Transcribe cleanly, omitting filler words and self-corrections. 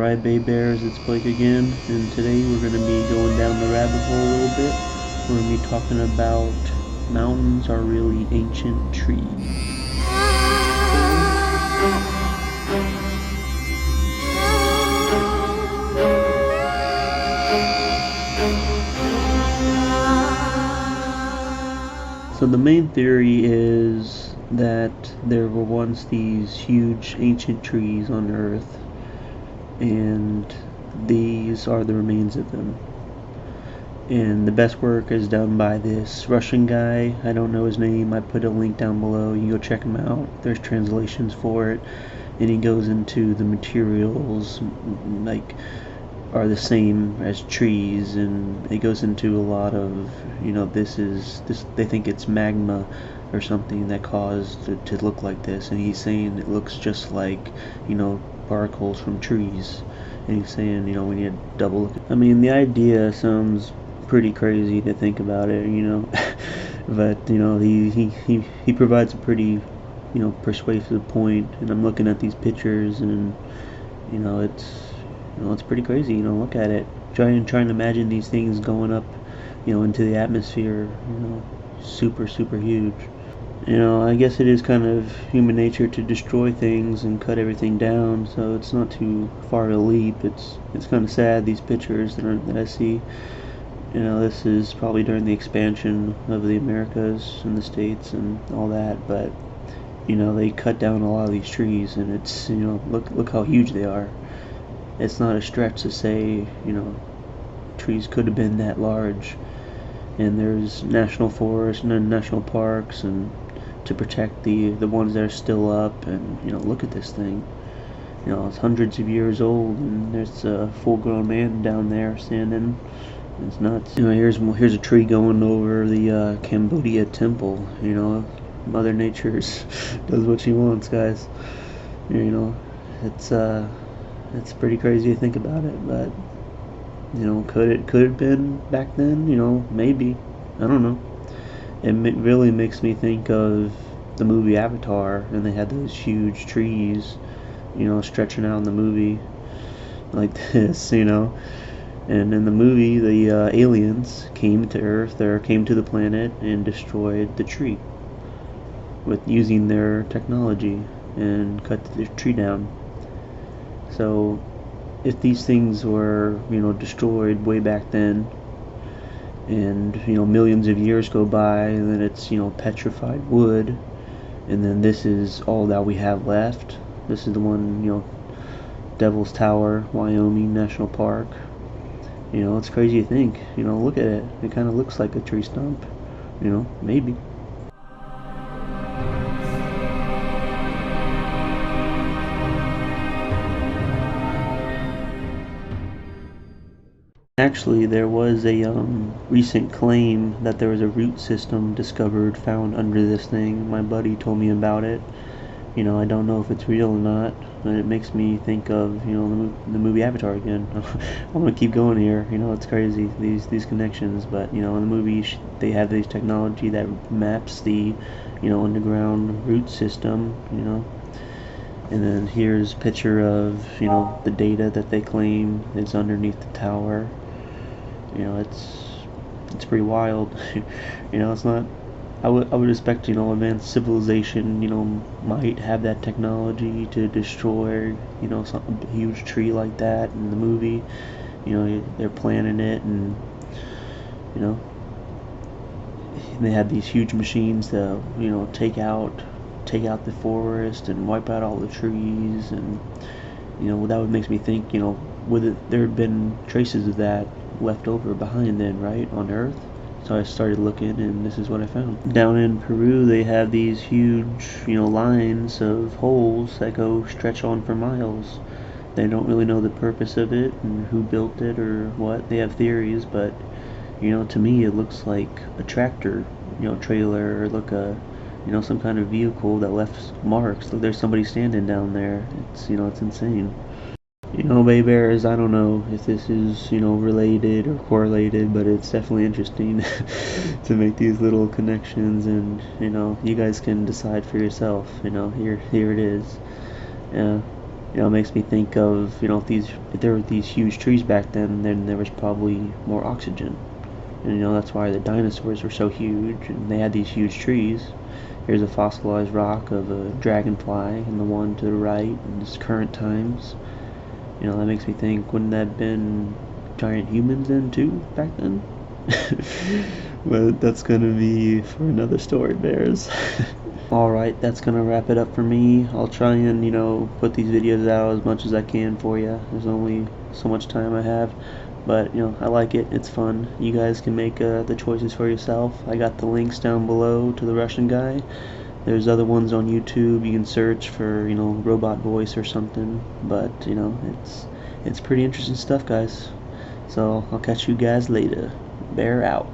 Alright, Bay Bears, it's Blake again, and today we're going to be going down the rabbit hole a little bit. We're going to be talking about mountains are really ancient trees. So the main theory is that there were once these huge ancient trees on Earth, and these are the remains of them. And the best work is done by this Russian guy. I don't know his name. I put a link down below. You can go check him out. There's translations for it, and he goes into the materials like are the same as trees, and it goes into a lot of, this they think it's magma or something that caused it to look like this, and he's saying it looks just like, particles from trees, and he's saying, we need to double look. I mean, the idea sounds pretty crazy to think about it, but he provides a pretty persuasive point, and I'm looking at these pictures, and it's pretty crazy. Look at it. Trying to imagine these things going up, into the atmosphere. Super huge. I guess it is kind of human nature to destroy things and cut everything down. So it's not too far of a leap. It's kind of sad, these pictures that I see. This is probably during the expansion of the Americas and the States and all that, but they cut down a lot of these trees, and it's look how huge they are. It's not a stretch to say, trees could have been that large. And there's national forests and national parks, and to protect the ones that are still up. And look at this thing. It's hundreds of years old, and there's a full-grown man down there standing. It's nuts. Here's a tree going over the Cambodia temple. Mother Nature does what she wants, guys. It's pretty crazy to think about it, but could it have been back then? Maybe. I don't know. It really makes me think of the movie Avatar, and they had those huge trees, stretching out in the movie like this, And in the movie, the aliens came to Earth, or came to the planet, and destroyed the tree with using their technology and cut the tree down. So if these things were, destroyed way back then, and, millions of years go by, and then it's, petrified wood, and then this is all that we have left. This is the one, Devil's Tower, Wyoming National Park. It's crazy to think. Look at it. It kind of looks like a tree stump. Maybe. Actually, there was a recent claim that there was a root system found under this thing. My buddy told me about it. I don't know if it's real or not, but it makes me think of, the movie Avatar again. I'm gonna keep going here. It's crazy, these connections. But, in the movie, they have this technology that maps the, underground root system, And then here's a picture of, the data that they claim is underneath the tower. It's pretty wild. It's not. I would expect, advanced civilization, might have that technology to destroy, some huge tree like that in the movie. They're planning it, and they had these huge machines to, take out the forest and wipe out all the trees, and that would makes me think, would there have been traces of that left over behind then, right, on Earth? So I started looking, and this is what I found. Down in Peru, they have these huge, lines of holes that stretch on for miles. They don't really know the purpose of it and who built it or what. They have theories, but to me it looks like a tractor, trailer, or look some kind of vehicle that left marks. Look, there's somebody standing down there. It's it's insane. Bay Bears, I don't know if this is, related or correlated, but it's definitely interesting to make these little connections, and, you guys can decide for yourself, here it is. You know, it makes me think of, if there were these huge trees back then there was probably more oxygen. And that's why the dinosaurs were so huge, and they had these huge trees. Here's a fossilized rock of a dragonfly, and the one to the right in this current times. That makes me think, wouldn't that have been giant humans then too, back then? But that's gonna be for another story, Bears. Alright, that's gonna wrap it up for me. I'll try and, put these videos out as much as I can for you. There's only so much time I have. But, I like it. It's fun. You guys can make the choices for yourself. I got the links down below to the Russian guy. There's other ones on YouTube. You can search for, robot voice or something. But, it's pretty interesting stuff, guys. So, I'll catch you guys later. Bear out.